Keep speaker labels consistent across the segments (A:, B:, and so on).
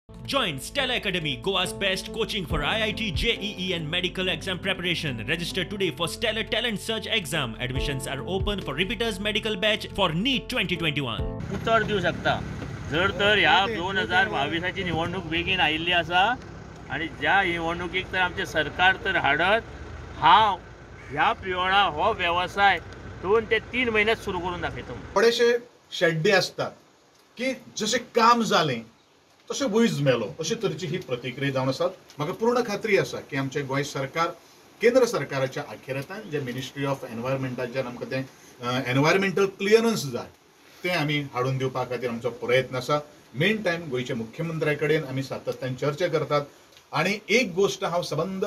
A: Join Stella Academy, Goa's best coaching for IIT, JEE, and medical exam preparation. Register today for Stellar Talent Search exam. Admissions are open for repeaters medical batch for NEET 2021.
B: उत्तर देऊ शकता जर तर ह्या 2022ची निवडणूक बेगीन आयिल्ली आसा आणि ज्या निवडणुकीक तर आमचे सरकार तर हाडत हांव ह्या पिवळा हो व्यवसाय 2 ते 3 महिन्यात सुरू करून दाखयतो.
C: थोडेशे शेड्डे असतात की जसे काम जालें तशें वयज मेलो अशे तरेची ही प्रतिक्रिया जावन आसात. म्हाका पूर्ण खात्री आसा की आमचे गोंय सरकार केंद्र सरकाराच्या आखेरेतान जे मिनिस्ट्री ऑफ एनवायरमेंटाच्यान आमकां तें एनवायरमेंटल क्लियरन्स जाय तें आमी हाडून दिवपा खातीर आमचो प्रयत्न आसा. मेन टायम गोंयचे मुख्यमंत्र्या कडेन आमी सातत्यान चर्चा करतात आनी एक गोश्ट हांव सबंद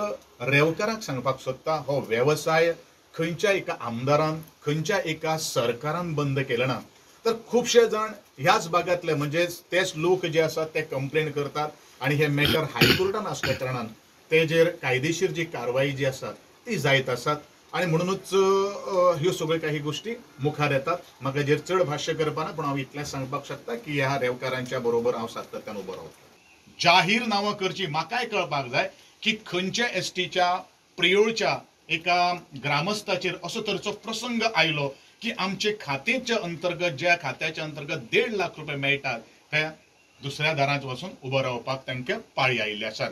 C: रेवकाराक सांगपाक सोदतां, हो वेवसाय खंयच्या एका आमदारान खंयच्या एका सरकारान बंद केलो ना. तर खुबशे जाण ह्याच भागातले म्हणजे तेच लोक जे आसात ते कंप्लेन करतात आणि हे मॅटर हायकोर्टान आसल्या कारणान तेजेर कायदेशीर जी कारवाई जी आसा ती जायत आसात आणि म्हणूनच ह्यो सगळ्यो काही गोष्टी मुखार येतात. म्हाका हेजेर चड भाश्य करपाना, पण हांव इतलें सांगपाक शकता की ह्या रेवकारांच्या बरोबर हांव सातत्यान उबो रावतलो. जाहीर नांवां करची म्हाकाय कळपाक जाय की खंयच्या एसटीच्या प्रियोळच्या एका ग्रामस्थाचेर असो तरेचो प्रसंग आयलो की आमचे खात्याच्या अंतर्गत ज्या खात्याच्या अंतर्गत 1.5 लाख रुपये मेळटात त्या दुसऱ्या दारांत वचून उबो रावपाक तांकां पाळी आयिल्ली आसात.